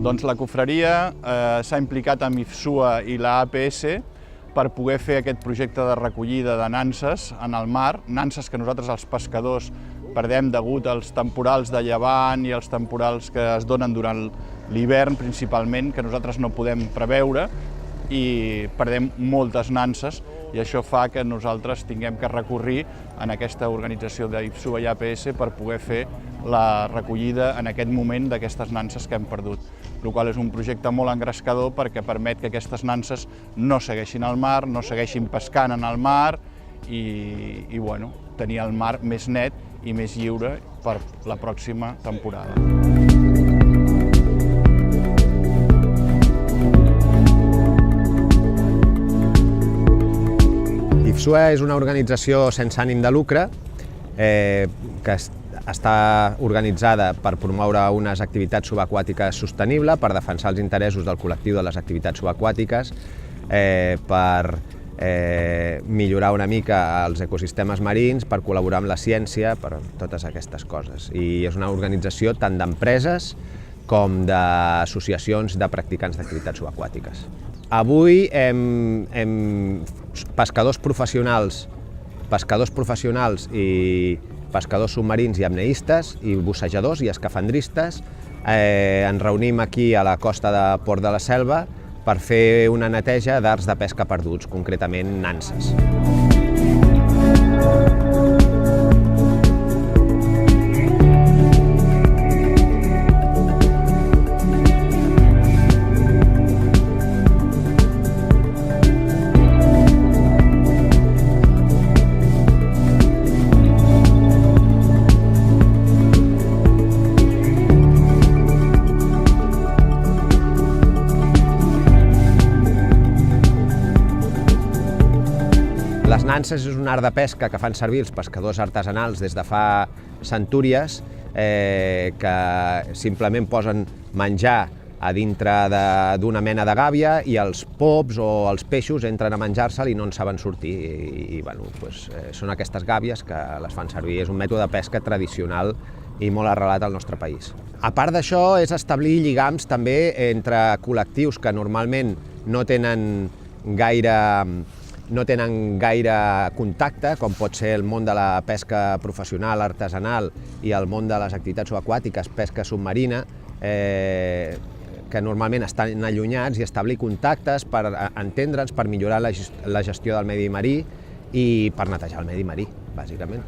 Doncs la confraria s'ha implicat amb IFSUA i la APS per poder fer aquest projecte de recollida de nanses en el mar, nanses que nosaltres els pescadors perdem degut als temporals de llevant i als temporals que es donen durant l'hivern principalment, que nosaltres no podem preveure, i perdem moltes nanses, i això fa que nosaltres tinguem que recórrer en aquesta organització d'IFSUA i APS per poder fer la recollida en aquest moment d'aquestes nanses que hem perdut. El qual és un projecte molt engrescador perquè permet que aquestes nanses no segueixin al mar, no segueixin pescant en el mar i bueno, tenir el mar més net i més lliure per la pròxima temporada. IFSUA és una organització sense ànim de lucre que està organitzada per promoure unes activitats subaquàtiques sostenibles, per defensar els interessos del col·lectiu de les activitats subaquàtiques, per millorar una mica els ecosistemes marins, per col·laborar amb la ciència, per totes aquestes coses. I és una organització tant d'empreses com d'associacions de practicants d'activitats subaquàtiques. Avui pescadors professionals i pescadors submarins i apneistes, i bussejadors i escafandristes ens reunim aquí a la costa de Port de la Selva per fer una neteja d'arts de pesca perduts, concretament nanses. Les nanses és un art de pesca que fan servir els pescadors artesanals des de fa centúries, que simplement posen menjar a dintre d'una mena de gàbia i els pops o els peixos entren a menjar-se'l i no en saben sortir. I bueno, són aquestes gàbies que les fan servir. És un mètode de pesca tradicional i molt arrelat al nostre país. A part d'això, és establir lligams també entre col·lectius que normalment no tenen gaire contacte, com pot ser el món de la pesca professional, artesanal, i el món de les activitats subaquàtiques, pesca submarina, que normalment estan allunyats, i establir contactes per entendre'ns, per millorar la gestió del medi marí i per netejar el medi marí, bàsicament.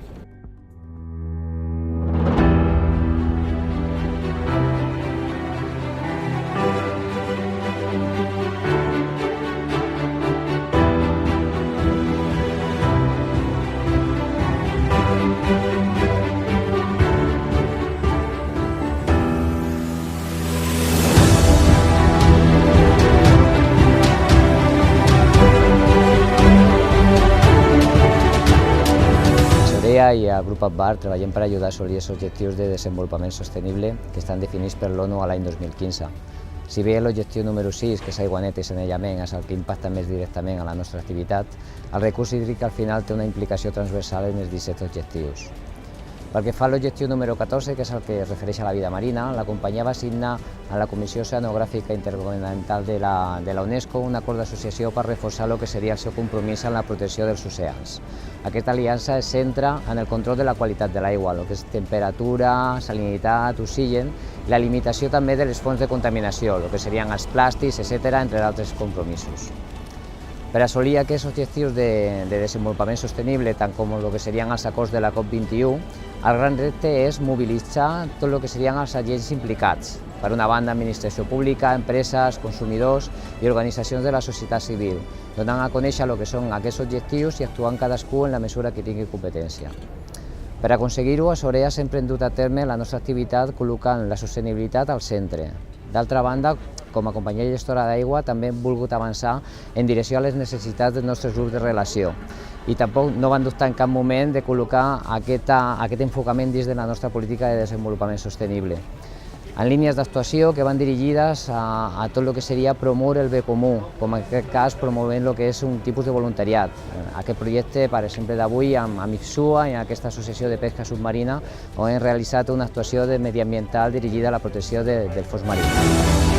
I el grup APBAR treballem per ajudar a assolir els objectius de desenvolupament sostenible que estan definits per l'ONU a l'any 2015. Si bé l'objectiu número 6, que és aigua neta i sanejament, és el que impacta més directament a la nostra activitat, el recurs hídric al final té una implicació transversal en els 17 objectius. Pel que fa a l'objectiu número 14, que és el que es refereix a la vida marina, la companyia va signar a la Comissió Oceanogràfica Intergovernamental de la UNESCO un acord d'associació per reforçar el que seria el seu compromís en la protecció dels oceans. Aquesta aliança es centra en el control de la qualitat de l'aigua, el que és temperatura, salinitat, oxigen, i la limitació també de les fonts de contaminació, el que serien els plàstics, etc., entre d'altres compromisos. Per assolir aquests objectius de desenvolupament sostenible, tant com el que serien els acords de la COP21, el gran repte és mobilitzar tot el que serien els agents implicats. Per una banda, administració pública, empreses, consumidors i organitzacions de la societat civil, donant a conèixer el que són aquests objectius i actuant cadascú en la mesura que tingui competència. Per aconseguir-ho, a Sorea sempre hem dut a terme la nostra activitat col·locant la sostenibilitat al centre. D'altra banda, com a companyia gestora d'aigua, també hem volgut avançar en direcció a les necessitats dels nostres grups de relació i tampoc no van dubtar en cap moment de col·locar aquest enfocament dins de la nostra política de desenvolupament sostenible. En línies d'actuació que van dirigides a tot el que seria promoure el bé comú, com en aquest cas promovent el que és un tipus de voluntariat. Aquest projecte, per exemple, d'avui amb IFSUA i aquesta associació de pesca submarina, on hem realitzat una actuació mediambiental dirigida a la protecció del fons marí.